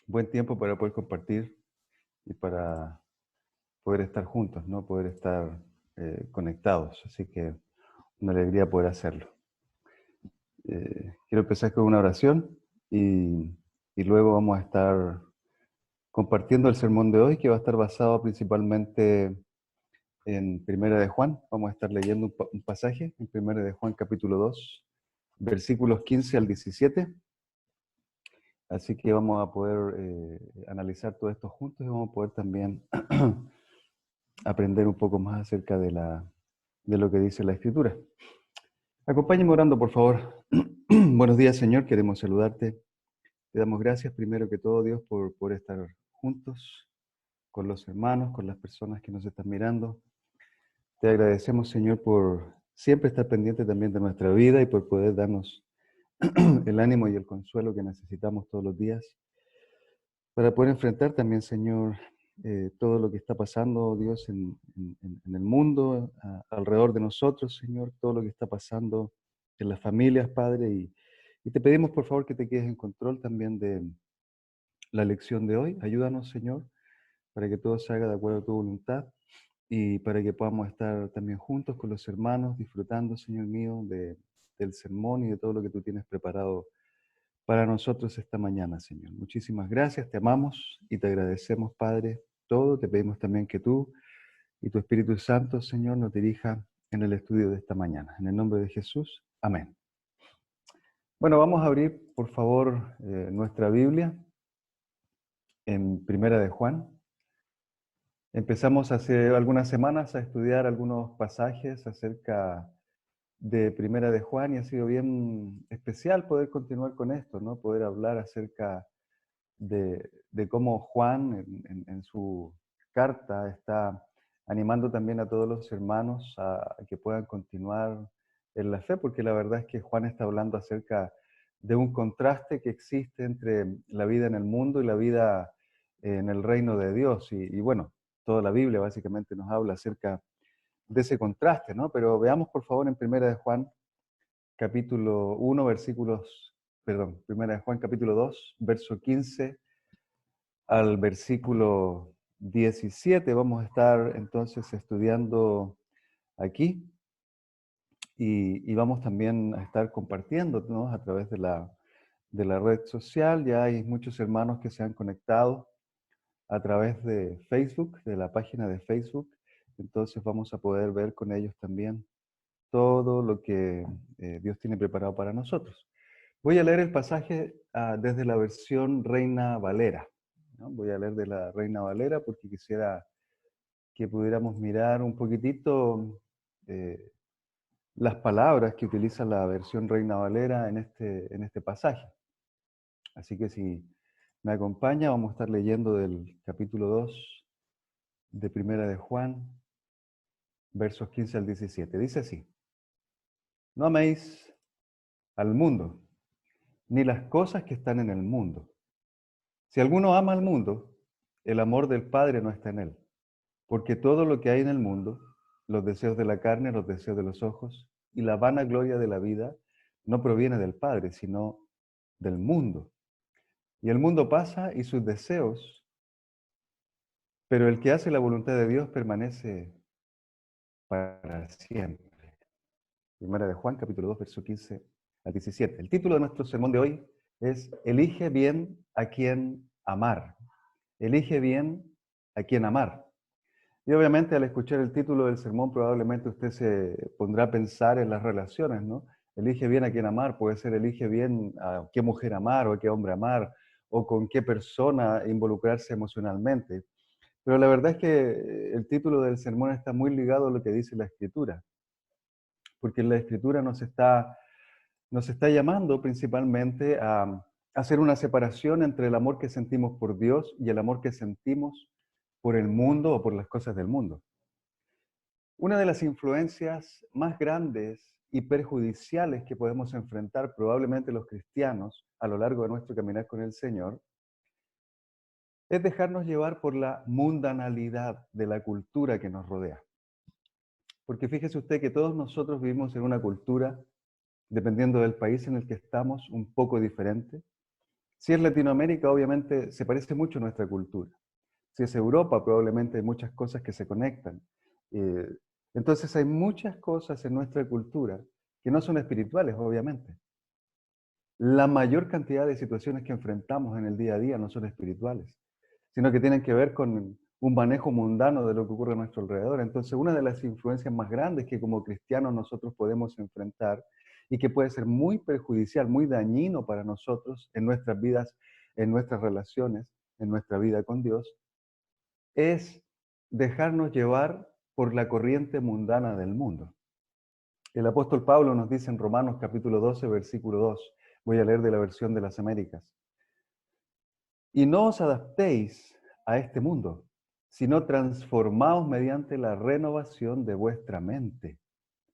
buen tiempo para poder compartir y para poder estar juntos, ¿no? Poder estar conectados. Así que una alegría poder hacerlo. Quiero empezar con una oración y luego vamos a estar compartiendo el sermón de hoy, que va a estar basado principalmente en Primera de Juan. Vamos a estar leyendo un pasaje en Primera de Juan capítulo 2, versículos 15 al 17. Así que vamos a poder analizar todo esto juntos y vamos a poder también aprender un poco más acerca de lo que dice la Escritura. Acompáñenme orando, por favor. Buenos días, Señor. Queremos saludarte. Te damos gracias primero que todo, Dios, por estar juntos con los hermanos, con las personas que nos están mirando. Te agradecemos, Señor, por siempre estar pendiente también de nuestra vida y por poder darnos el ánimo y el consuelo que necesitamos todos los días para poder enfrentar también, Señor, todo lo que está pasando, Dios, en el mundo, alrededor de nosotros, Señor, todo lo que está pasando en las familias, Padre, y te pedimos, por favor, que te quedes en control también de la lección de hoy. Ayúdanos, Señor, para que todo se haga de acuerdo a tu voluntad y para que podamos estar también juntos con los hermanos, disfrutando, Señor mío, del sermón y de todo lo que tú tienes preparado para nosotros esta mañana, Señor. Muchísimas gracias, te amamos y te agradecemos, Padre, todo. Te pedimos también que tú y tu Espíritu Santo, Señor, nos dirija en el estudio de esta mañana. En el nombre de Jesús, amén. Bueno, vamos a abrir, por favor, nuestra Biblia en Primera de Juan. Empezamos hace algunas semanas a estudiar algunos pasajes acerca de Primera de Juan y ha sido bien especial poder continuar con esto, ¿no? Poder hablar acerca de cómo Juan en su carta está animando también a todos los hermanos a que puedan continuar en la fe, porque la verdad es que Juan está hablando acerca de un contraste que existe entre la vida en el mundo y la vida en el reino de Dios. Y bueno, toda la Biblia básicamente nos habla acerca de ese contraste, ¿no? Pero veamos por favor en Primera de Juan capítulo 1, Primera de Juan capítulo 2, verso 15 al versículo 17. Vamos a estar entonces estudiando aquí y vamos también a estar compartiéndonos a través de la red social. Ya hay muchos hermanos que se han conectado a través de Facebook, de la página de Facebook. Entonces vamos a poder ver con ellos también todo lo que Dios tiene preparado para nosotros. Voy a leer el pasaje desde la versión Reina Valera, ¿no? Voy a leer de la Reina Valera porque quisiera que pudiéramos mirar un poquitito eh, las palabras que utiliza la versión Reina Valera en este pasaje. Así que si me acompaña, vamos a estar leyendo del capítulo 2 de Primera de Juan, versos 15 al 17. Dice así: No améis al mundo, ni las cosas que están en el mundo. Si alguno ama al mundo, el amor del Padre no está en él. Porque todo lo que hay en el mundo, los deseos de la carne, los deseos de los ojos y la vanagloria de la vida, no proviene del Padre, sino del mundo. Y el mundo pasa y sus deseos, pero el que hace la voluntad de Dios permanece para siempre. Primera de Juan, capítulo 2, verso 15 al 17. El título de nuestro sermón de hoy es Elige bien a quien amar. Elige bien a quien amar. Y obviamente al escuchar el título del sermón probablemente usted se pondrá a pensar en las relaciones, ¿no? Elige bien a quién amar, puede ser elige bien a qué mujer amar o a qué hombre amar o con qué persona involucrarse emocionalmente. Pero la verdad es que el título del sermón está muy ligado a lo que dice la Escritura, porque la Escritura nos está llamando principalmente a hacer una separación entre el amor que sentimos por Dios y el amor que sentimos por el mundo o por las cosas del mundo. Una de las influencias más grandes y perjudiciales que podemos enfrentar probablemente los cristianos a lo largo de nuestro caminar con el Señor es dejarnos llevar por la mundanalidad de la cultura que nos rodea. Porque fíjese usted que todos nosotros vivimos en una cultura, dependiendo del país en el que estamos, un poco diferente. Si es Latinoamérica, obviamente se parece mucho a nuestra cultura. Si es Europa, probablemente hay muchas cosas que se conectan. Eh, entonces hay muchas cosas en nuestra cultura que no son espirituales, obviamente. La mayor cantidad de situaciones que enfrentamos en el día a día no son espirituales, sino que tienen que ver con un manejo mundano de lo que ocurre a nuestro alrededor. Entonces, una de las influencias más grandes que como cristianos nosotros podemos enfrentar y que puede ser muy perjudicial, muy dañino para nosotros en nuestras vidas, en nuestras relaciones, en nuestra vida con Dios, es dejarnos llevar por la corriente mundana del mundo. El apóstol Pablo nos dice en Romanos capítulo 12, versículo 2, voy a leer de la versión de las Américas: y no os adaptéis a este mundo, sino transformaos mediante la renovación de vuestra mente,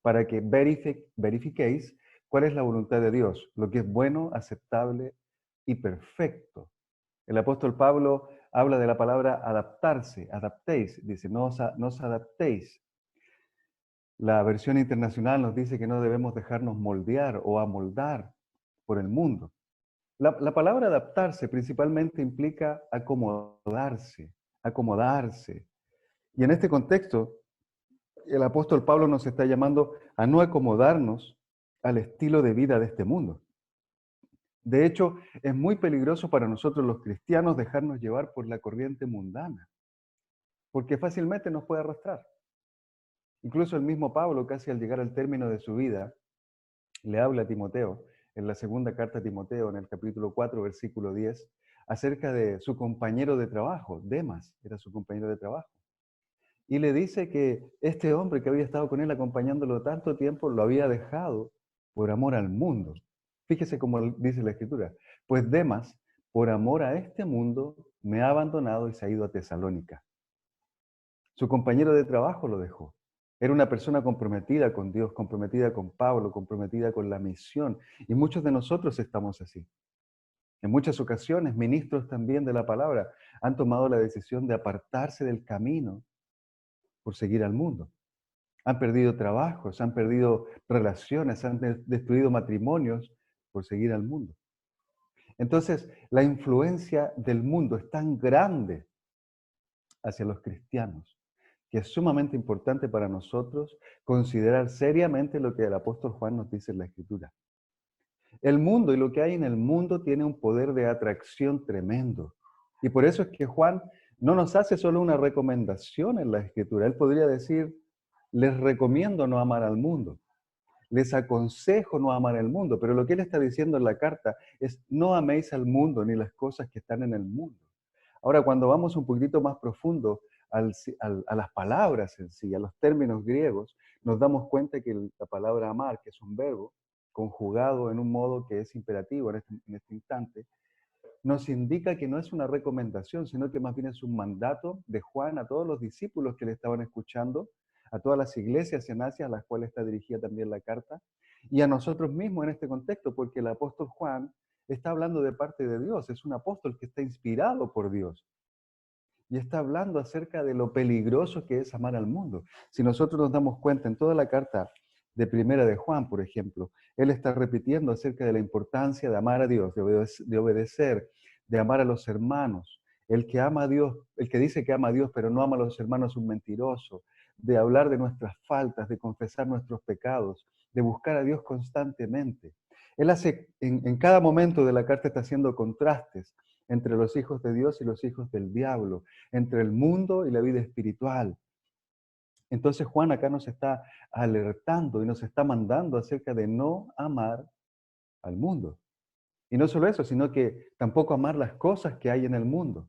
para que verifiquéis cuál es la voluntad de Dios, lo que es bueno, aceptable y perfecto. El apóstol Pablo habla de la palabra adaptarse, adaptéis, dice, no os adaptéis. La versión internacional nos dice que no debemos dejarnos moldear o amoldar por el mundo. La palabra adaptarse principalmente implica acomodarse, acomodarse. Y en este contexto, el apóstol Pablo nos está llamando a no acomodarnos al estilo de vida de este mundo. De hecho, es muy peligroso para nosotros los cristianos dejarnos llevar por la corriente mundana, porque fácilmente nos puede arrastrar. Incluso el mismo Pablo, casi al llegar al término de su vida, le habla a Timoteo, en la segunda carta a Timoteo, en el capítulo 4, versículo 10, acerca de su compañero de trabajo, Demas, era su compañero de trabajo. Y le dice que este hombre que había estado con él acompañándolo tanto tiempo, lo había dejado por amor al mundo. Fíjese cómo dice la Escritura: pues Demas, por amor a este mundo, me ha abandonado y se ha ido a Tesalónica. Su compañero de trabajo lo dejó. Era una persona comprometida con Dios, comprometida con Pablo, comprometida con la misión. Y muchos de nosotros estamos así. En muchas ocasiones, ministros también de la palabra han tomado la decisión de apartarse del camino por seguir al mundo. Han perdido trabajos, han perdido relaciones, han destruido matrimonios por seguir al mundo. Entonces, la influencia del mundo es tan grande hacia los cristianos que es sumamente importante para nosotros considerar seriamente lo que el apóstol Juan nos dice en la Escritura. El mundo y lo que hay en el mundo tiene un poder de atracción tremendo. Y por eso es que Juan no nos hace solo una recomendación en la Escritura. Él podría decir, les recomiendo no amar al mundo, les aconsejo no amar al mundo, pero lo que él está diciendo en la carta es, no améis al mundo ni las cosas que están en el mundo. Ahora, cuando vamos un poquito más profundo a las palabras en sí, a los términos griegos, nos damos cuenta que la palabra amar, que es un verbo, conjugado en un modo que es imperativo en este instante, nos indica que no es una recomendación, sino que más bien es un mandato de Juan a todos los discípulos que le estaban escuchando, a todas las iglesias en Asia a las cuales está dirigida también la carta, y a nosotros mismos en este contexto, porque el apóstol Juan está hablando de parte de Dios, es un apóstol que está inspirado por Dios y está hablando acerca de lo peligroso que es amar al mundo. Si nosotros nos damos cuenta en toda la carta de Primera de Juan, por ejemplo, él está repitiendo acerca de la importancia de amar a Dios, de obedecer, de amar a los hermanos. El que ama a Dios, el que dice que ama a Dios pero no ama a los hermanos es un mentiroso, de hablar de nuestras faltas, de confesar nuestros pecados, de buscar a Dios constantemente. Él hace, en cada momento de la carta está haciendo contrastes entre los hijos de Dios y los hijos del diablo, entre el mundo y la vida espiritual. Entonces Juan acá nos está alertando y nos está mandando acerca de no amar al mundo. Y no solo eso, sino que tampoco amar las cosas que hay en el mundo.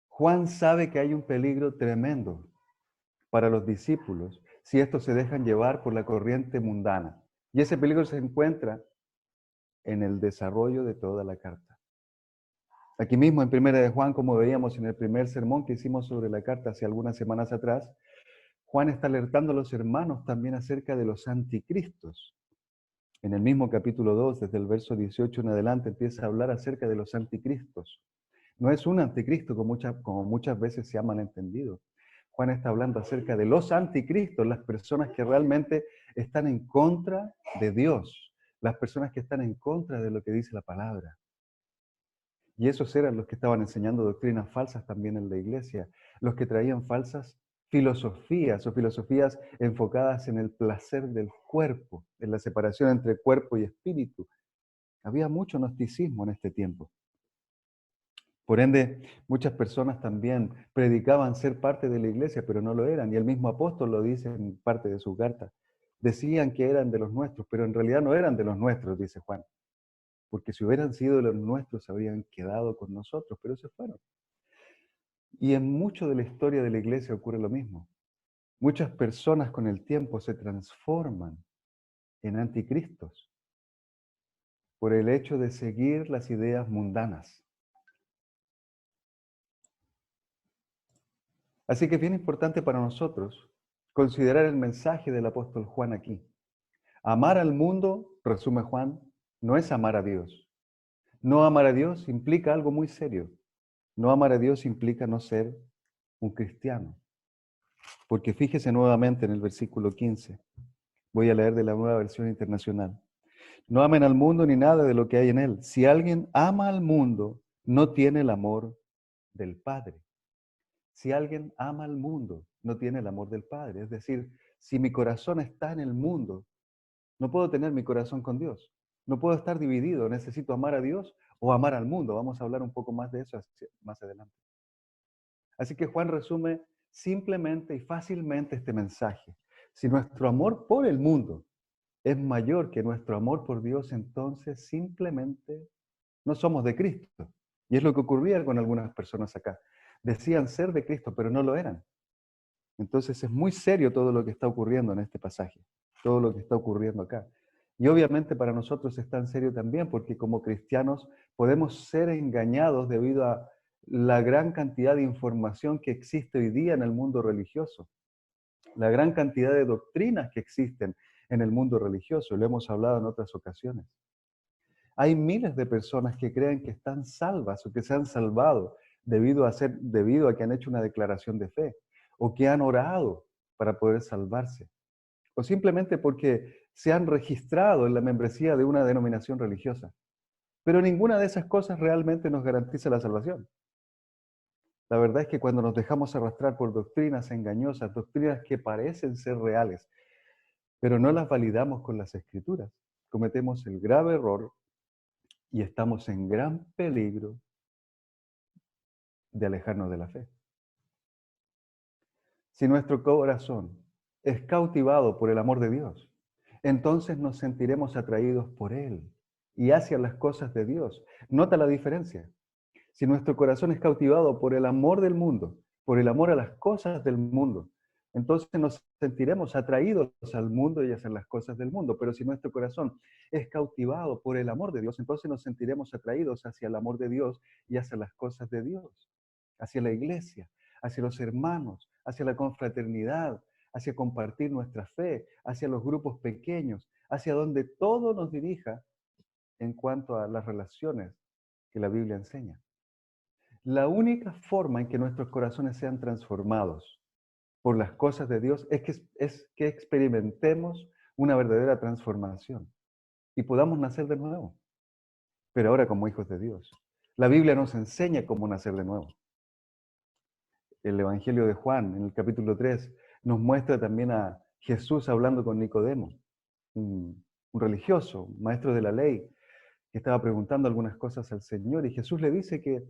Juan sabe que hay un peligro tremendo para los discípulos si estos se dejan llevar por la corriente mundana. Y ese peligro se encuentra en el desarrollo de toda la carta. Aquí mismo en Primera de Juan, como veíamos en el primer sermón que hicimos sobre la carta hace algunas semanas atrás, Juan está alertando a los hermanos también acerca de los anticristos. En el mismo capítulo 2, desde el verso 18 en adelante, empieza a hablar acerca de los anticristos. No es un anticristo como muchas veces se ha malentendido. Juan está hablando acerca de los anticristos, las personas que realmente están en contra de Dios, las personas que están en contra de lo que dice la palabra. Y esos eran los que estaban enseñando doctrinas falsas también en la iglesia, los que traían falsas filosofías o filosofías enfocadas en el placer del cuerpo, en la separación entre cuerpo y espíritu. Había mucho gnosticismo en este tiempo. Por ende, muchas personas también predicaban ser parte de la iglesia, pero no lo eran. Y el mismo apóstol lo dice en parte de su carta. Decían que eran de los nuestros, pero en realidad no eran de los nuestros, dice Juan. Porque si hubieran sido de los nuestros, habrían quedado con nosotros, pero se fueron. Y en mucho de la historia de la iglesia ocurre lo mismo. Muchas personas con el tiempo se transforman en anticristos por el hecho de seguir las ideas mundanas. Así que es bien importante para nosotros considerar el mensaje del apóstol Juan aquí. Amar al mundo, resume Juan, no es amar a Dios. No amar a Dios implica algo muy serio. No amar a Dios implica no ser un cristiano. Porque fíjese nuevamente en el versículo 15. Voy a leer de la Nueva Versión Internacional. No amen al mundo ni nada de lo que hay en él. Si alguien ama al mundo, no tiene el amor del Padre. Si alguien ama al mundo, no tiene el amor del Padre. Es decir, si mi corazón está en el mundo, no puedo tener mi corazón con Dios. No puedo estar dividido. Necesito amar a Dios o amar al mundo. Vamos a hablar un poco más de eso más adelante. Así que Juan resume simplemente y fácilmente este mensaje. Si nuestro amor por el mundo es mayor que nuestro amor por Dios, entonces simplemente no somos de Cristo. Y es lo que ocurría con algunas personas acá. Decían ser de Cristo, pero no lo eran. Entonces es muy serio todo lo que está ocurriendo en este pasaje, todo lo que está ocurriendo acá. Y obviamente para nosotros es tan serio también porque como cristianos podemos ser engañados debido a la gran cantidad de información que existe hoy día en el mundo religioso, la gran cantidad de doctrinas que existen en el mundo religioso, lo hemos hablado en otras ocasiones. Hay miles de personas que creen que están salvas o que se han salvado debido a que han hecho una declaración de fe o que han orado para poder salvarse o simplemente porque se han registrado en la membresía de una denominación religiosa. Pero ninguna de esas cosas realmente nos garantiza la salvación. La verdad es que cuando nos dejamos arrastrar por doctrinas engañosas, doctrinas que parecen ser reales, pero no las validamos con las escrituras, cometemos el grave error y estamos en gran peligro de alejarnos de la fe. Si nuestro corazón es cautivado por el amor de Dios, entonces nos sentiremos atraídos por Él y hacia las cosas de Dios. Nota la diferencia. Si nuestro corazón es cautivado por el amor del mundo, por el amor a las cosas del mundo, entonces nos sentiremos atraídos al mundo y hacia las cosas del mundo. Pero si nuestro corazón es cautivado por el amor de Dios, entonces nos sentiremos atraídos hacia el amor de Dios y hacia las cosas de Dios, hacia la iglesia, hacia los hermanos, hacia la confraternidad, hacia compartir nuestra fe, hacia los grupos pequeños, hacia donde todo nos dirija en cuanto a las relaciones que la Biblia enseña. La única forma en que nuestros corazones sean transformados por las cosas de Dios es que experimentemos una verdadera transformación y podamos nacer de nuevo, pero ahora como hijos de Dios. La Biblia nos enseña cómo nacer de nuevo. El Evangelio de Juan, en el capítulo 3, nos muestra también a Jesús hablando con Nicodemo, un religioso, un maestro de la ley, que estaba preguntando algunas cosas al Señor, y Jesús le dice que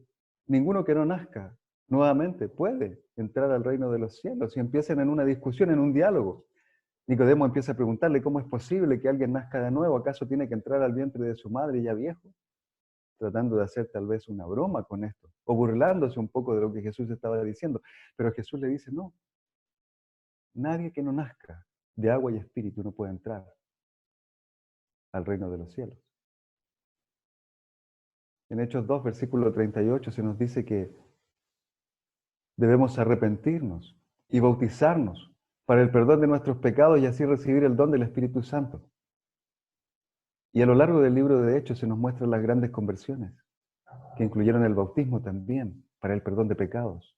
ninguno que no nazca nuevamente puede entrar al reino de los cielos, y empiezan en una discusión, en un diálogo. Nicodemo empieza a preguntarle cómo es posible que alguien nazca de nuevo, ¿acaso tiene que entrar al vientre de su madre ya viejo? Tratando de hacer tal vez una broma con esto, o burlándose un poco de lo que Jesús estaba diciendo. Pero Jesús le dice, no, nadie que no nazca de agua y espíritu no puede entrar al reino de los cielos. En Hechos 2, versículo 38, se nos dice que debemos arrepentirnos y bautizarnos para el perdón de nuestros pecados y así recibir el don del Espíritu Santo. Y a lo largo del libro de Hechos se nos muestran las grandes conversiones, que incluyeron el bautismo también, para el perdón de pecados.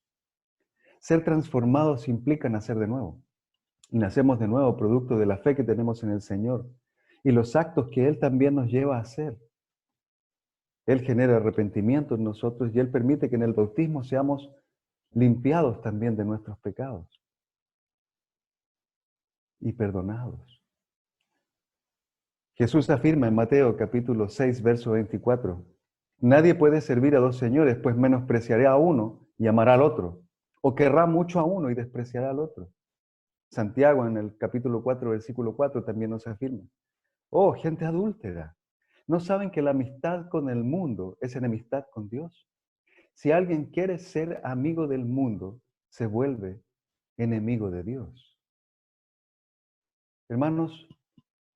Ser transformados implica nacer de nuevo. Y nacemos de nuevo producto de la fe que tenemos en el Señor y los actos que Él también nos lleva a hacer. Él genera arrepentimiento en nosotros y Él permite que en el bautismo seamos limpiados también de nuestros pecados y perdonados. Jesús afirma en Mateo capítulo 6, verso 24, nadie puede servir a dos señores, pues menospreciará a uno y amará al otro, o querrá mucho a uno y despreciará al otro. Santiago en el capítulo 4, versículo 4 también nos afirma, oh, gente adúltera, ¿no saben que la amistad con el mundo es enemistad con Dios? Si alguien quiere ser amigo del mundo, se vuelve enemigo de Dios. Hermanos,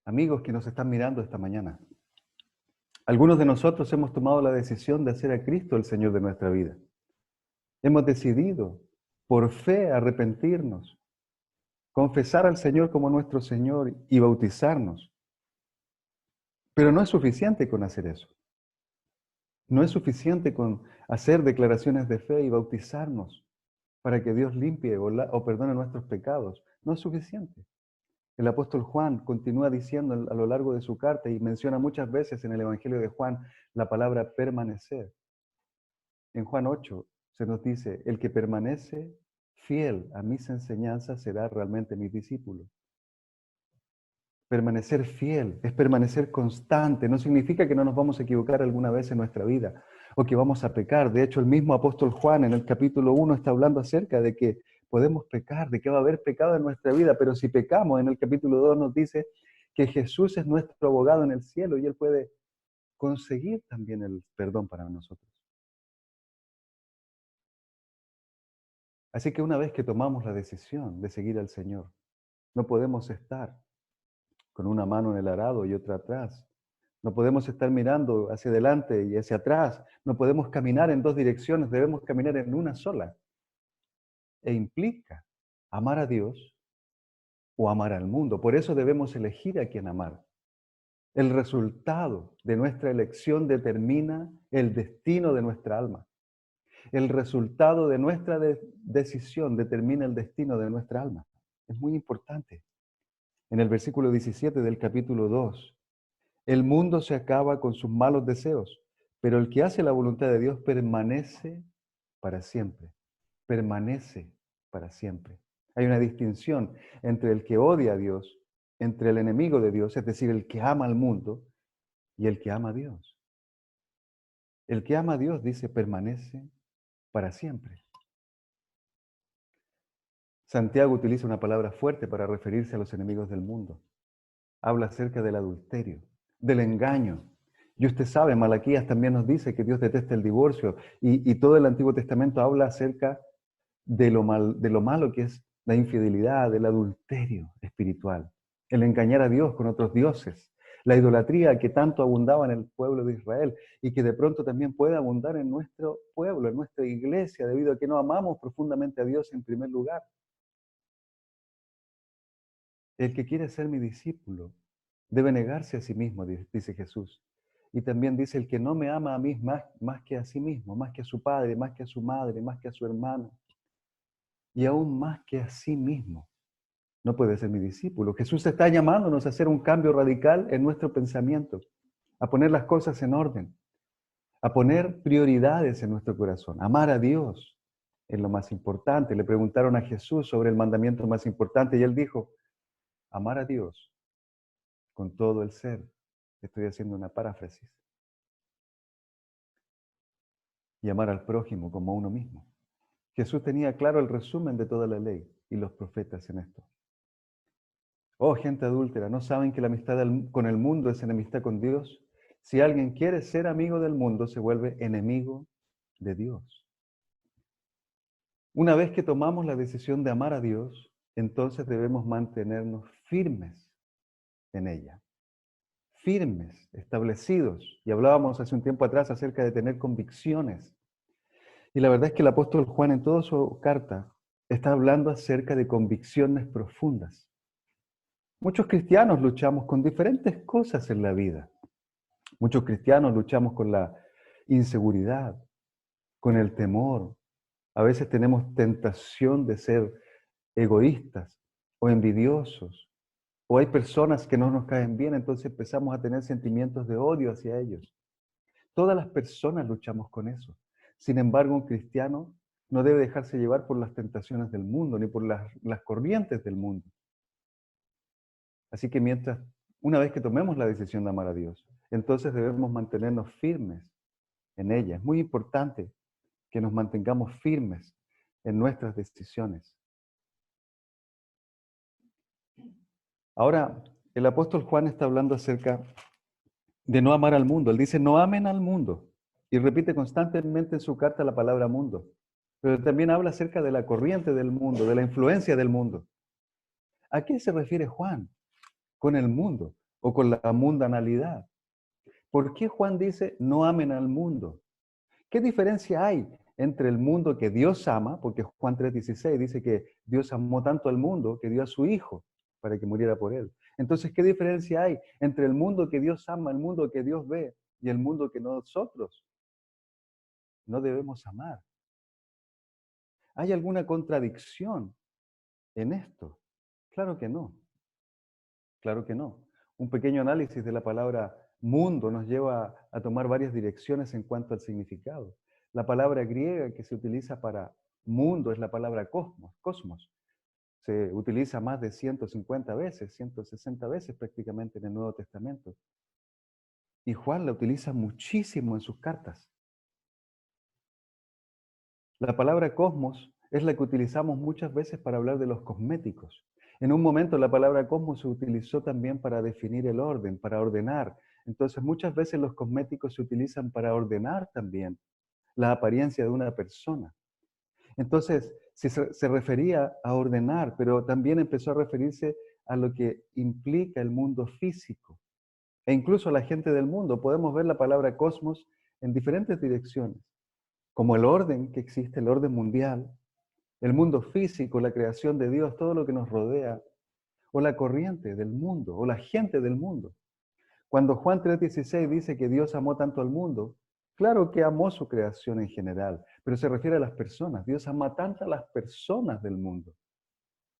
amigos que nos están mirando esta mañana, algunos de nosotros hemos tomado la decisión de hacer a Cristo el Señor de nuestra vida. Hemos decidido, por fe, arrepentirnos, confesar al Señor como nuestro Señor y bautizarnos. Pero no es suficiente con hacer eso. No es suficiente con hacer declaraciones de fe y bautizarnos para que Dios limpie o perdone nuestros pecados. No es suficiente. El apóstol Juan continúa diciendo a lo largo de su carta y menciona muchas veces en el Evangelio de Juan la palabra permanecer. En Juan 8 se nos dice, el que permanece fiel a mis enseñanzas será realmente mi discípulo. Permanecer fiel es permanecer constante. No significa que no nos vamos a equivocar alguna vez en nuestra vida o que vamos a pecar. De hecho, el mismo apóstol Juan en el capítulo 1 está hablando acerca de que podemos pecar, de que va a haber pecado en nuestra vida, pero si pecamos, en el capítulo 2 nos dice que Jesús es nuestro abogado en el cielo y Él puede conseguir también el perdón para nosotros. Así que una vez que tomamos la decisión de seguir al Señor, no podemos estar con una mano en el arado y otra atrás. No podemos estar mirando hacia adelante y hacia atrás. No podemos caminar en dos direcciones, debemos caminar en una sola. E implica amar a Dios o amar al mundo. Por eso debemos elegir a quién amar. El resultado de nuestra elección determina el destino de nuestra alma. El resultado de nuestra decisión determina el destino de nuestra alma. Es muy importante. En el versículo 17 del capítulo 2, el mundo se acaba con sus malos deseos, pero el que hace la voluntad de Dios permanece para siempre. Permanece para siempre. Hay una distinción entre el que odia a Dios, entre el enemigo de Dios, es decir, el que ama al mundo, y el que ama a Dios. El que ama a Dios, dice, permanece para siempre. Santiago utiliza una palabra fuerte para referirse a los enemigos del mundo. Habla acerca del adulterio, del engaño. Y usted sabe, Malaquías también nos dice que Dios detesta el divorcio y todo el Antiguo Testamento habla acerca de lo malo que es la infidelidad, del adulterio espiritual, el engañar a Dios con otros dioses, la idolatría que tanto abundaba en el pueblo de Israel y que de pronto también puede abundar en nuestro pueblo, en nuestra iglesia, debido a que no amamos profundamente a Dios en primer lugar. El que quiere ser mi discípulo debe negarse a sí mismo, dice Jesús. Y también dice, el que no me ama a mí más que a sí mismo, más que a su padre, más que a su madre, más que a su hermano, y aún más que a sí mismo, no puede ser mi discípulo. Jesús está llamándonos a hacer un cambio radical en nuestro pensamiento, a poner las cosas en orden, a poner prioridades en nuestro corazón, amar a Dios es lo más importante. Le preguntaron a Jesús sobre el mandamiento más importante y él dijo, amar a Dios con todo el ser. Estoy haciendo una paráfrasis. Y amar al prójimo como a uno mismo. Jesús tenía claro el resumen de toda la ley y los profetas en esto. Oh, gente adúltera, ¿no saben que la amistad con el mundo es enemistad con Dios? Si alguien quiere ser amigo del mundo, se vuelve enemigo de Dios. Una vez que tomamos la decisión de amar a Dios, entonces debemos mantenernos firmes en ella. Firmes, establecidos. Y hablábamos hace un tiempo atrás acerca de tener convicciones. Y la verdad es que el apóstol Juan en toda su carta está hablando acerca de convicciones profundas. Muchos cristianos luchamos con diferentes cosas en la vida. Muchos cristianos luchamos con la inseguridad, con el temor. A veces tenemos tentación de ser egoístas o envidiosos O hay personas que no nos caen bien, entonces empezamos a tener sentimientos de odio hacia ellos. Todas las personas luchamos con eso. Sin embargo, un cristiano no debe dejarse llevar por las tentaciones del mundo, ni por las corrientes del mundo. Así que una vez que tomemos la decisión de amar a Dios, entonces debemos mantenernos firmes en ella. Es muy importante que nos mantengamos firmes en nuestras decisiones. Ahora, el apóstol Juan está hablando acerca de no amar al mundo. Él dice, no amen al mundo. Y repite constantemente en su carta la palabra mundo. Pero también habla acerca de la corriente del mundo, de la influencia del mundo. ¿A qué se refiere Juan con el mundo o con la mundanalidad? ¿Por qué Juan dice, no amen al mundo? ¿Qué diferencia hay entre el mundo que Dios ama? Porque Juan 3:16 dice que Dios amó tanto al mundo que dio a su Hijo para que muriera por él. Entonces, ¿qué diferencia hay entre el mundo que Dios ama, el mundo que Dios ve y el mundo que nosotros no debemos amar? ¿Hay alguna contradicción en esto? Claro que no, claro que no. Un pequeño análisis de la palabra mundo nos lleva a tomar varias direcciones en cuanto al significado. La palabra griega que se utiliza para mundo es la palabra cosmos. Se utiliza más de 150 veces, 160 veces prácticamente en el Nuevo Testamento. Y Juan la utiliza muchísimo en sus cartas. La palabra cosmos es la que utilizamos muchas veces para hablar de los cosméticos. En un momento la palabra cosmos se utilizó también para definir el orden, para ordenar. Entonces muchas veces los cosméticos se utilizan para ordenar también la apariencia de una persona. Entonces, se refería a ordenar, pero también empezó a referirse a lo que implica el mundo físico. E incluso la gente del mundo, podemos ver la palabra cosmos en diferentes direcciones, como el orden que existe, el orden mundial, el mundo físico, la creación de Dios, todo lo que nos rodea, o la corriente del mundo, o la gente del mundo. Cuando Juan 3:16 dice que Dios amó tanto al mundo, claro que amó su creación en general, pero se refiere a las personas. Dios ama tanto a las personas del mundo,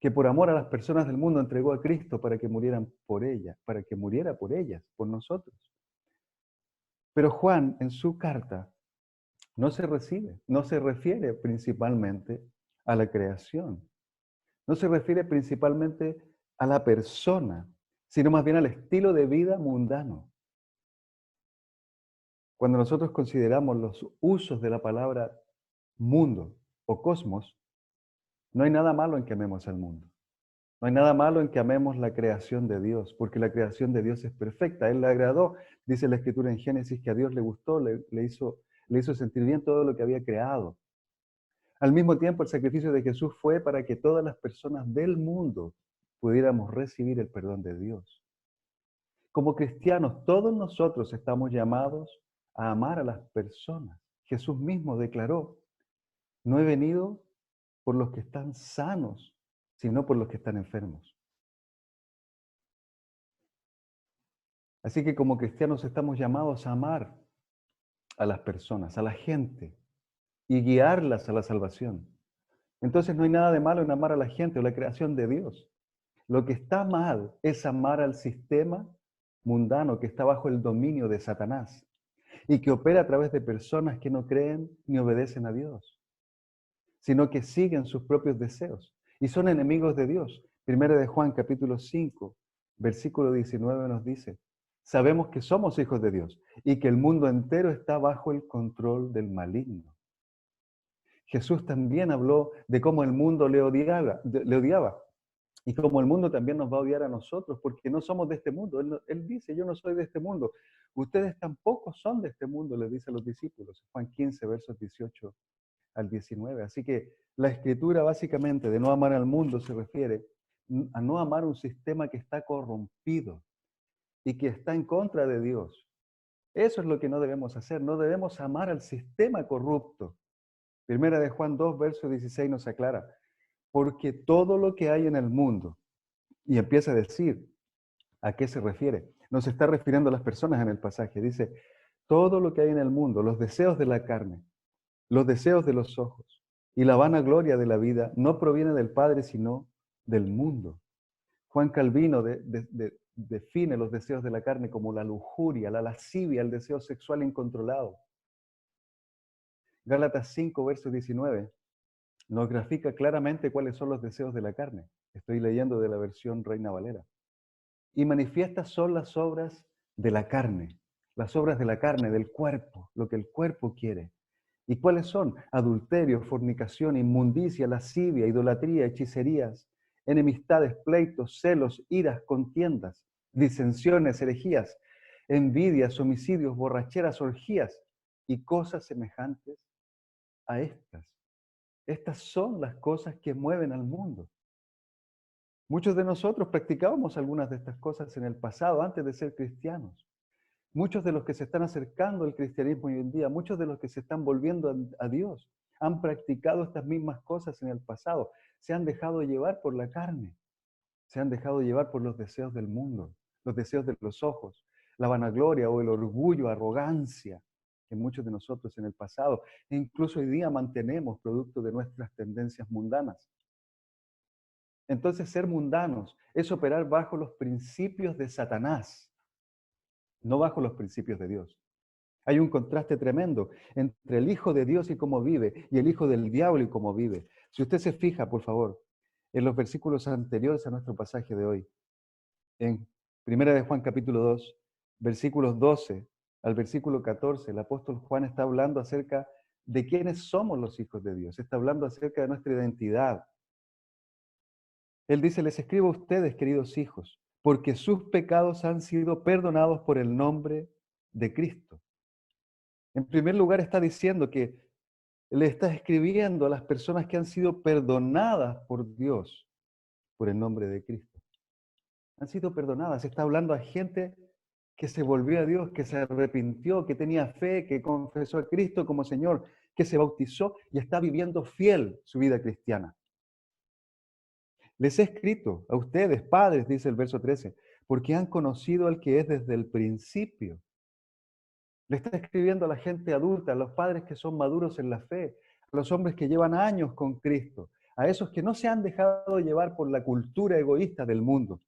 que por amor a las personas del mundo entregó a Cristo para que murieran por ellas, para que muriera por ellas, por nosotros. Pero Juan, en su carta, no se refiere principalmente a la creación, no se refiere principalmente a la persona, sino más bien al estilo de vida mundano. Cuando nosotros consideramos los usos de la palabra mundo o cosmos, no hay nada malo en que amemos al mundo. No hay nada malo en que amemos la creación de Dios, porque la creación de Dios es perfecta. A Él le agradó, dice la Escritura en Génesis, que a Dios le gustó, le hizo sentir bien todo lo que había creado. Al mismo tiempo, el sacrificio de Jesús fue para que todas las personas del mundo pudiéramos recibir el perdón de Dios. Como cristianos, todos nosotros estamos llamados a amar a las personas. Jesús mismo declaró, no he venido por los que están sanos, sino por los que están enfermos. Así que como cristianos estamos llamados a amar a las personas, a la gente, y guiarlas a la salvación. Entonces no hay nada de malo en amar a la gente o la creación de Dios. Lo que está mal es amar al sistema mundano que está bajo el dominio de Satanás y que opera a través de personas que no creen ni obedecen a Dios, sino que siguen sus propios deseos y son enemigos de Dios. Primera de Juan, capítulo 5, versículo 19 nos dice, sabemos que somos hijos de Dios y que el mundo entero está bajo el control del maligno. Jesús también habló de cómo el mundo le odiaba y cómo el mundo también nos va a odiar a nosotros porque no somos de este mundo. Él dice, yo no soy de este mundo. Ustedes tampoco son de este mundo, les dice a los discípulos. Juan 15, versos 18 al 19. Así que la escritura básicamente de no amar al mundo se refiere a no amar un sistema que está corrompido y que está en contra de Dios. Eso es lo que no debemos hacer. No debemos amar al sistema corrupto. Primera de Juan 2, verso 16 nos aclara, porque todo lo que hay en el mundo, y empieza a decir a qué se refiere. Nos está refiriendo a las personas en el pasaje. Dice, todo lo que hay en el mundo, los deseos de la carne, los deseos de los ojos y la vanagloria de la vida no proviene del Padre, sino del mundo. Juan Calvino define los deseos de la carne como la lujuria, la lascivia, el deseo sexual incontrolado. Gálatas 5, verso 19, nos grafica claramente cuáles son los deseos de la carne. Estoy leyendo de la versión Reina Valera. Y manifiestas son las obras de la carne, las obras de la carne, del cuerpo, lo que el cuerpo quiere. ¿Y cuáles son? Adulterio, fornicación, inmundicia, lascivia, idolatría, hechicerías, enemistades, pleitos, celos, iras, contiendas, disensiones, herejías, envidias, homicidios, borracheras, orgías y cosas semejantes a estas. Estas son las cosas que mueven al mundo. Muchos de nosotros practicábamos algunas de estas cosas en el pasado, antes de ser cristianos. Muchos de los que se están acercando al cristianismo hoy en día, muchos de los que se están volviendo a Dios, han practicado estas mismas cosas en el pasado. Se han dejado llevar por la carne, se han dejado llevar por los deseos del mundo, los deseos de los ojos, la vanagloria o el orgullo, arrogancia, que muchos de nosotros en el pasado, e incluso hoy día mantenemos producto de nuestras tendencias mundanas. Entonces, ser mundanos es operar bajo los principios de Satanás, no bajo los principios de Dios. Hay un contraste tremendo entre el Hijo de Dios y cómo vive, y el Hijo del Diablo y cómo vive. Si usted se fija, por favor, en los versículos anteriores a nuestro pasaje de hoy, en 1 de Juan capítulo 2, versículos 12 al versículo 14, el apóstol Juan está hablando acerca de quiénes somos los hijos de Dios, está hablando acerca de nuestra identidad. Él dice, les escribo a ustedes, queridos hijos, porque sus pecados han sido perdonados por el nombre de Cristo. En primer lugar, está diciendo que le está escribiendo a las personas que han sido perdonadas por Dios por el nombre de Cristo. Han sido perdonadas. Está hablando a gente que se volvió a Dios, que se arrepintió, que tenía fe, que confesó a Cristo como Señor, que se bautizó y está viviendo fiel su vida cristiana. Les he escrito a ustedes, padres, dice el verso 13, porque han conocido al que es desde el principio. Le está escribiendo a la gente adulta, a los padres que son maduros en la fe, a los hombres que llevan años con Cristo, a esos que no se han dejado llevar por la cultura egoísta del mundo,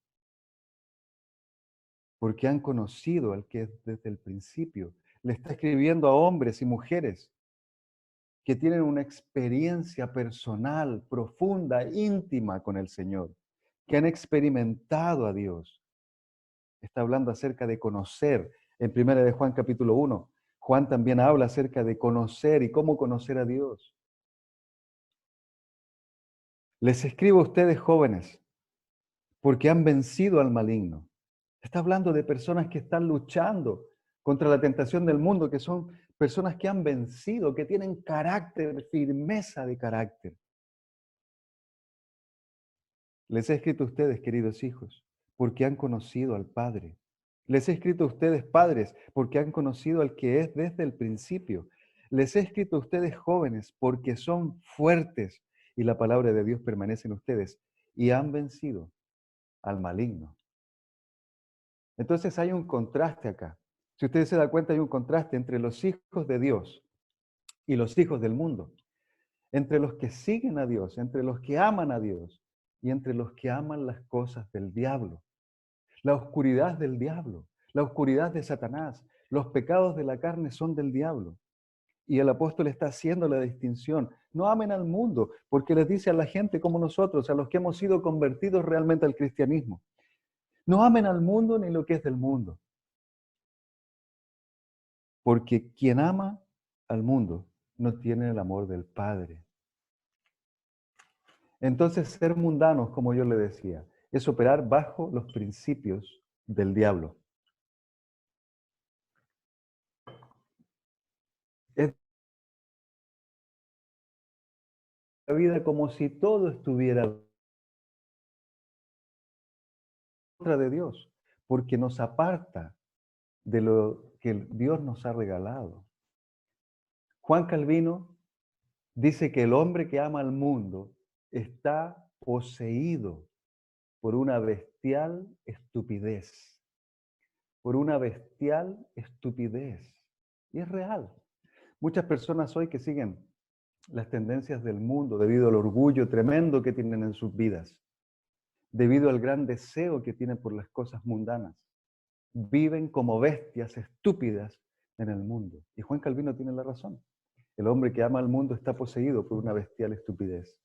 porque han conocido al que es desde el principio. Le está escribiendo a hombres y mujeres que tienen una experiencia personal, profunda, íntima con el Señor, que han experimentado a Dios. Está hablando acerca de conocer. En 1 de Juan capítulo 1, Juan también habla acerca de conocer y cómo conocer a Dios. Les escribo a ustedes jóvenes, porque han vencido al maligno. Está hablando de personas que están luchando contra la tentación del mundo, que son personas que han vencido, que tienen carácter, firmeza de carácter. Les he escrito a ustedes, queridos hijos, porque han conocido al Padre. Les he escrito a ustedes, padres, porque han conocido al que es desde el principio. Les he escrito a ustedes, jóvenes, porque son fuertes y la palabra de Dios permanece en ustedes y han vencido al maligno. Entonces hay un contraste acá. Si ustedes se dan cuenta, hay un contraste entre los hijos de Dios y los hijos del mundo, entre los que siguen a Dios, entre los que aman a Dios y entre los que aman las cosas del diablo. La oscuridad del diablo, la oscuridad de Satanás, los pecados de la carne son del diablo. Y el apóstol está haciendo la distinción. No amen al mundo, porque les dice a la gente como nosotros, a los que hemos sido convertidos realmente al cristianismo. No amen al mundo ni lo que es del mundo. Porque quien ama al mundo no tiene el amor del Padre. Entonces, ser mundanos, como yo le decía, es operar bajo los principios del diablo. Es la vida como si todo estuviera en contra de Dios, porque nos aparta de lo que Dios nos ha regalado. Juan Calvino dice que el hombre que ama al mundo está poseído por una bestial estupidez. Por una bestial estupidez. Y es real. Muchas personas hoy que siguen las tendencias del mundo debido al orgullo tremendo que tienen en sus vidas. debido al gran deseo que tienen por las cosas mundanas. Viven como bestias estúpidas en el mundo. Y Juan Calvino tiene la razón. El hombre que ama al mundo está poseído por una bestial estupidez.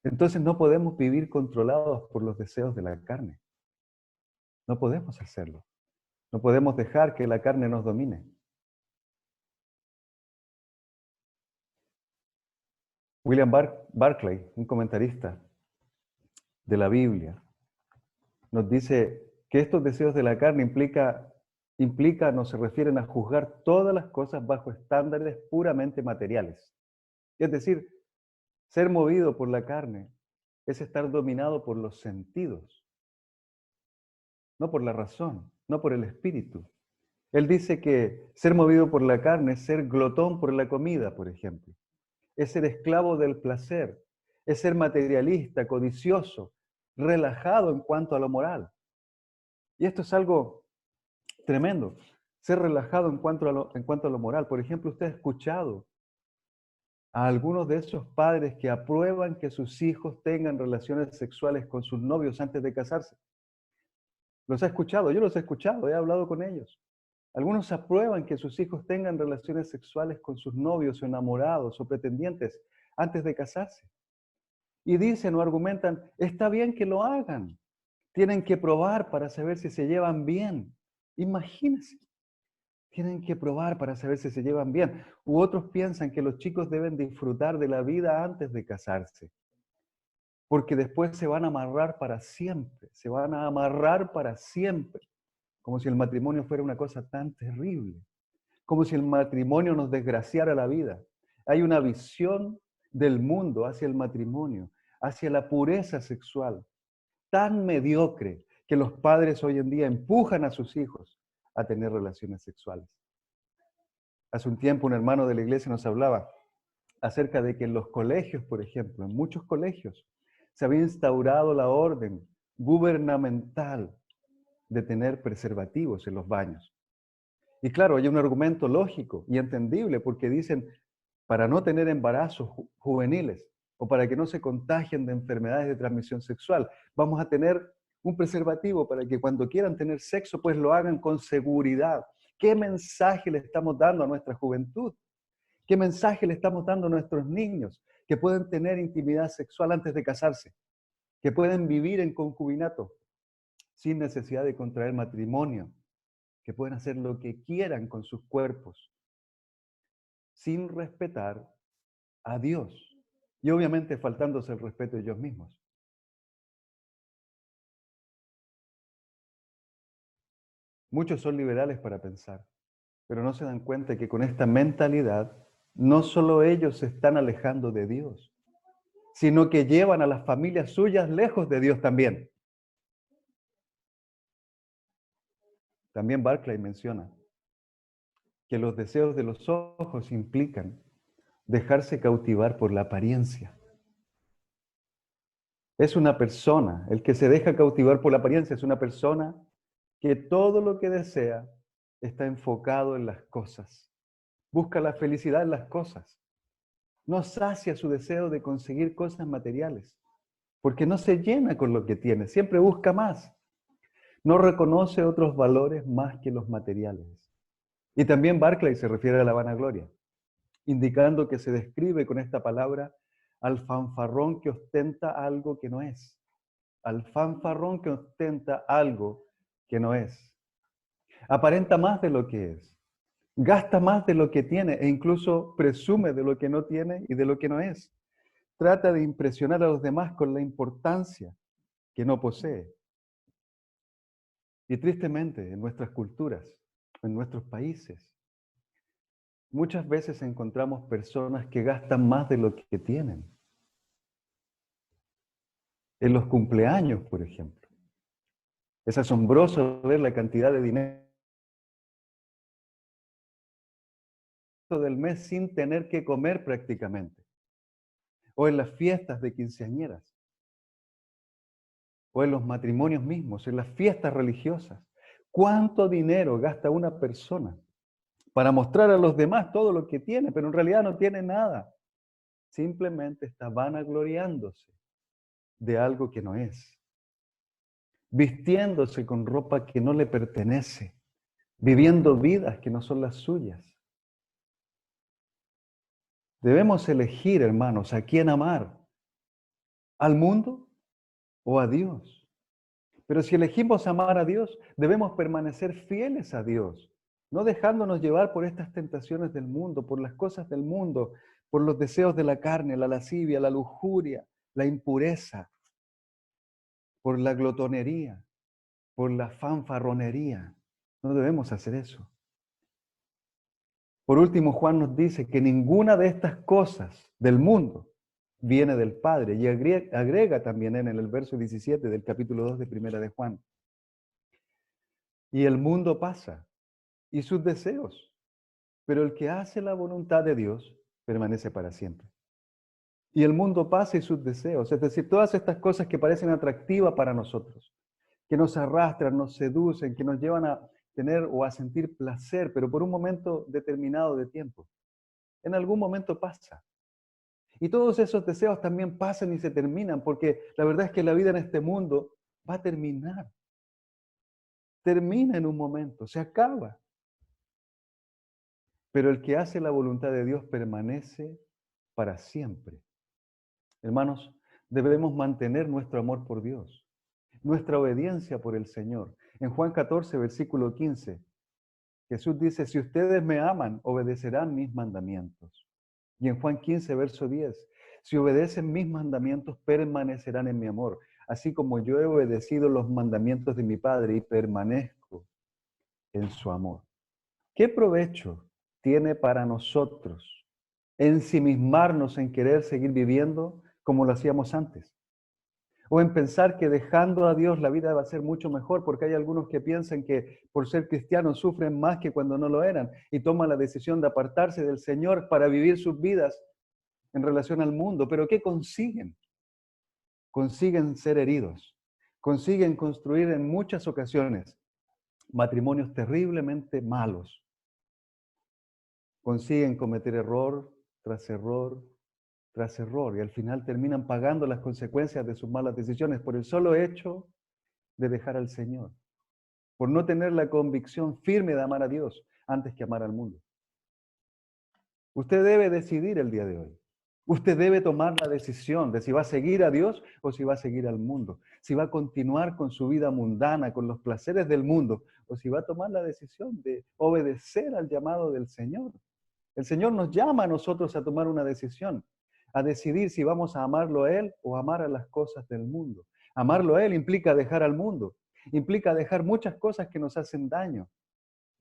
Entonces no podemos vivir controlados por los deseos de la carne. No podemos hacerlo. No podemos dejar que la carne nos domine. William Barclay, un comentarista de la Biblia, nos dice que estos deseos de la carne implican o se refieren a juzgar todas las cosas bajo estándares puramente materiales. Es decir, ser movido por la carne es estar dominado por los sentidos, no por la razón, no por el espíritu. Él dice que ser movido por la carne es ser glotón por la comida, por ejemplo. Es ser esclavo del placer, es ser materialista, codicioso, relajado en cuanto a lo moral. Y esto es algo tremendo, ser relajado en cuanto a lo moral. Por ejemplo, usted ha escuchado a algunos de esos padres que aprueban que sus hijos tengan relaciones sexuales con sus novios antes de casarse. Los ha escuchado, yo los he escuchado, he hablado con ellos. Algunos aprueban que sus hijos tengan relaciones sexuales con sus novios o enamorados o pretendientes antes de casarse. Y dicen o argumentan, está bien que lo hagan. Tienen que probar para saber si se llevan bien. Imagínense. Tienen que probar para saber si se llevan bien. U otros piensan que los chicos deben disfrutar de la vida antes de casarse. Porque después se van a amarrar para siempre. Se van a amarrar para siempre. Como si el matrimonio fuera una cosa tan terrible. Como si el matrimonio nos desgraciara la vida. Hay una visión del mundo hacia el matrimonio, hacia la pureza sexual, tan mediocre que los padres hoy en día empujan a sus hijos a tener relaciones sexuales. Hace un tiempo un hermano de la iglesia nos hablaba acerca de que en los colegios, por ejemplo, en muchos colegios, se había instaurado la orden gubernamental de tener preservativos en los baños. Y claro, hay un argumento lógico y entendible porque dicen, para no tener embarazos juveniles o para que no se contagien de enfermedades de transmisión sexual, vamos a tener un preservativo para que cuando quieran tener sexo, pues lo hagan con seguridad. ¿Qué mensaje le estamos dando a nuestra juventud? ¿Qué mensaje le estamos dando a nuestros niños que pueden tener intimidad sexual antes de casarse? Que pueden vivir en concubinato sin necesidad de contraer matrimonio, que pueden hacer lo que quieran con sus cuerpos, sin respetar a Dios y obviamente faltándose el respeto de ellos mismos. Muchos son liberales para pensar, pero no se dan cuenta que con esta mentalidad no solo ellos se están alejando de Dios, sino que llevan a las familias suyas lejos de Dios también. También Barclay menciona que los deseos de los ojos implican dejarse cautivar por la apariencia. Es una persona, el que se deja cautivar por la apariencia es una persona que todo lo que desea está enfocado en las cosas. Busca la felicidad en las cosas. No sacia su deseo de conseguir cosas materiales, porque no se llena con lo que tiene, siempre busca más. No reconoce otros valores más que los materiales. Y también Barclay se refiere a la vanagloria, indicando que se describe con esta palabra al fanfarrón que ostenta algo que no es. Al fanfarrón que ostenta algo que no es. Aparenta más de lo que es. Gasta más de lo que tiene e incluso presume de lo que no tiene y de lo que no es. Trata de impresionar a los demás con la importancia que no posee. Y tristemente, en nuestras culturas, en nuestros países, muchas veces encontramos personas que gastan más de lo que tienen. En los cumpleaños, por ejemplo. Es asombroso ver la cantidad de dinero del mes sin tener que comer prácticamente. O en las fiestas de quinceañeras. O en los matrimonios mismos, en las fiestas religiosas. ¿Cuánto dinero gasta una persona para mostrar a los demás todo lo que tiene, pero en realidad no tiene nada? Simplemente está vanagloriándose de algo que no es. vistiéndose con ropa que no le pertenece, viviendo vidas que no son las suyas. Debemos elegir, hermanos, a quién amar, al mundo o a Dios. Pero si elegimos amar a Dios, debemos permanecer fieles a Dios, no dejándonos llevar por estas tentaciones del mundo, por las cosas del mundo, por los deseos de la carne, la lascivia, la lujuria, la impureza, por la glotonería, por la fanfarronería. No debemos hacer eso. Por último, Juan nos dice que ninguna de estas cosas del mundo viene del Padre. Y agrega también en el verso 17 del capítulo 2 de Primera de Juan. Y el mundo pasa, y sus deseos, pero el que hace la voluntad de Dios permanece para siempre. Y el mundo pasa y sus deseos, es decir, todas estas cosas que parecen atractivas para nosotros, que nos arrastran, nos seducen, que nos llevan a tener o a sentir placer, pero por un momento determinado de tiempo. En algún momento pasa. Y todos esos deseos también pasan y se terminan, porque la verdad es que la vida en este mundo va a terminar. Termina en un momento, se acaba. Pero el que hace la voluntad de Dios permanece para siempre. Hermanos, debemos mantener nuestro amor por Dios, nuestra obediencia por el Señor. En Juan 14, versículo 15, Jesús dice, si ustedes me aman, obedecerán mis mandamientos. Y en Juan 15, verso 10, si obedecen mis mandamientos, permanecerán en mi amor, así como yo he obedecido los mandamientos de mi Padre y permanezco en su amor. ¿Qué provecho tiene para nosotros ensimismarnos en querer seguir viviendo como lo hacíamos antes? O en pensar que dejando a Dios la vida va a ser mucho mejor, porque hay algunos que piensan que por ser cristianos sufren más que cuando no lo eran y toman la decisión de apartarse del Señor para vivir sus vidas en relación al mundo. ¿Pero qué consiguen? Consiguen ser heridos, consiguen construir en muchas ocasiones matrimonios terriblemente malos, consiguen cometer error tras error tras error y al final terminan pagando las consecuencias de sus malas decisiones por el solo hecho de dejar al Señor, por no tener la convicción firme de amar a Dios antes que amar al mundo. Usted debe decidir el día de hoy. Usted debe tomar la decisión de si va a seguir a Dios o si va a seguir al mundo, si va a continuar con su vida mundana, con los placeres del mundo, o si va a tomar la decisión de obedecer al llamado del Señor. El Señor nos llama a nosotros a tomar una decisión, a decidir si vamos a amarlo a Él o amar a las cosas del mundo. Amarlo a Él implica dejar al mundo, implica dejar muchas cosas que nos hacen daño,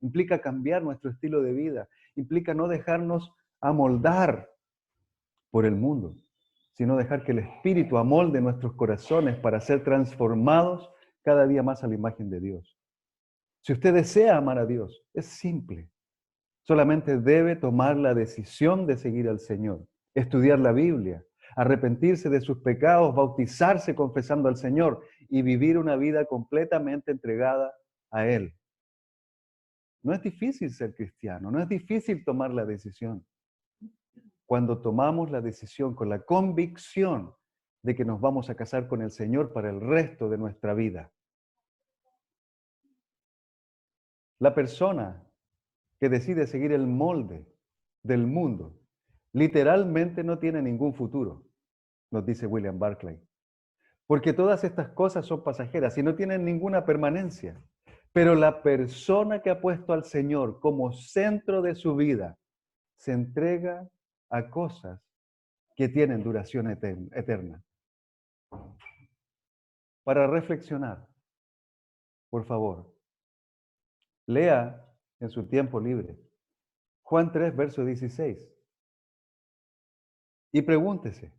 implica cambiar nuestro estilo de vida, implica no dejarnos amoldar por el mundo, sino dejar que el Espíritu amolde nuestros corazones para ser transformados cada día más a la imagen de Dios. Si usted desea amar a Dios, es simple. Solamente debe tomar la decisión de seguir al Señor, estudiar la Biblia, arrepentirse de sus pecados, bautizarse confesando al Señor y vivir una vida completamente entregada a Él. No es difícil ser cristiano, no es difícil tomar la decisión. Cuando tomamos la decisión con la convicción de que nos vamos a casar con el Señor para el resto de nuestra vida. La persona que decide seguir el molde del mundo, literalmente no tiene ningún futuro, nos dice William Barclay. Porque todas estas cosas son pasajeras y no tienen ninguna permanencia. Pero la persona que ha puesto al Señor como centro de su vida, se entrega a cosas que tienen duración eterna. Para reflexionar, por favor, lea en su tiempo libre Juan 3, verso 16. Y pregúntese,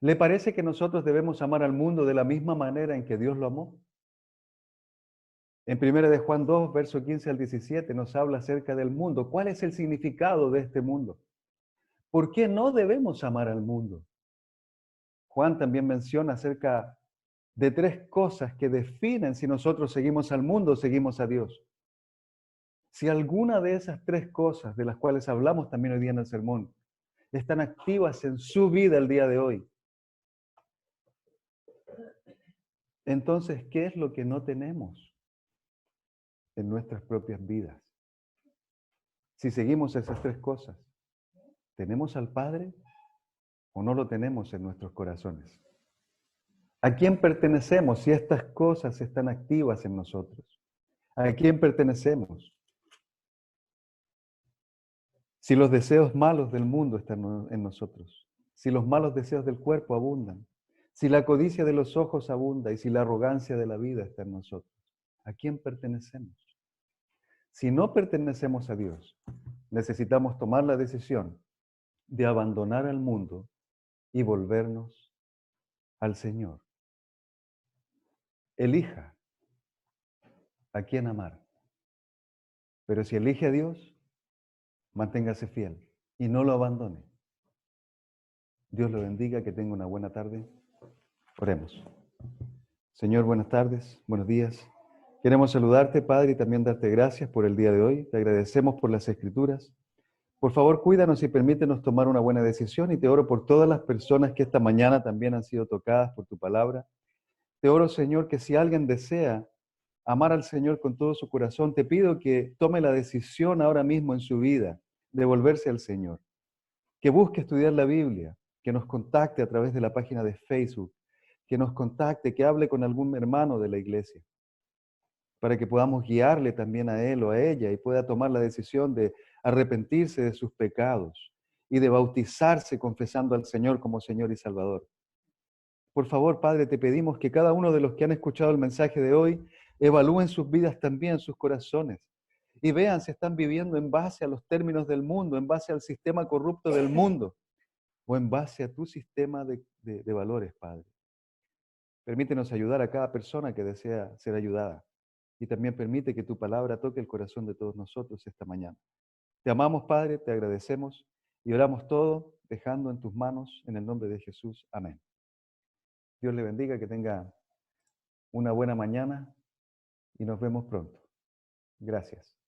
¿le parece que nosotros debemos amar al mundo de la misma manera en que Dios lo amó? En 1 de Juan 2, verso 15 al 17, nos habla acerca del mundo. ¿Cuál es el significado de este mundo? ¿Por qué no debemos amar al mundo? Juan también menciona acerca de tres cosas que definen si nosotros seguimos al mundo o seguimos a Dios. Si alguna de esas tres cosas de las cuales hablamos también hoy día en el sermón están activas en su vida el día de hoy, Entonces, ¿qué es lo que no tenemos en nuestras propias vidas? Si seguimos esas tres cosas, ¿tenemos al Padre o no lo tenemos en nuestros corazones? ¿A quién pertenecemos si estas cosas están activas en nosotros? ¿A quién pertenecemos? Si los deseos malos del mundo están en nosotros, si los malos deseos del cuerpo abundan, si la codicia de los ojos abunda y si la arrogancia de la vida está en nosotros, ¿a quién pertenecemos? Si no pertenecemos a Dios, necesitamos tomar la decisión de abandonar al mundo y volvernos al Señor. Elija a quién amar. Pero si elige a Dios, manténgase fiel y no lo abandone. Dios lo bendiga, que tenga una buena tarde. Oremos. Señor, buenas tardes, buenos días. Queremos saludarte, Padre, y también darte gracias por el día de hoy. Te agradecemos por las Escrituras. Por favor, cuídanos y permítenos tomar una buena decisión, y te oro por todas las personas que esta mañana también han sido tocadas por tu palabra. Te oro, Señor, que si alguien desea amar al Señor con todo su corazón, te pido que tome la decisión ahora mismo en su vida de volverse al Señor, que busque estudiar la Biblia, que nos contacte a través de la página de Facebook, que nos contacte, que hable con algún hermano de la iglesia, para que podamos guiarle también a él o a ella y pueda tomar la decisión de arrepentirse de sus pecados y de bautizarse confesando al Señor como Señor y Salvador. Por favor, Padre, te pedimos que cada uno de los que han escuchado el mensaje de hoy evalúen sus vidas también, sus corazones, y vean si están viviendo en base a los términos del mundo, en base al sistema corrupto del mundo, o en base a tu sistema de valores, Padre. Permítenos ayudar a cada persona que desea ser ayudada, y también permite que tu palabra toque el corazón de todos nosotros esta mañana. Te amamos, Padre, te agradecemos y oramos todo dejando en tus manos en el nombre de Jesús. Amén. Dios le bendiga, que tenga una buena mañana y nos vemos pronto. Gracias.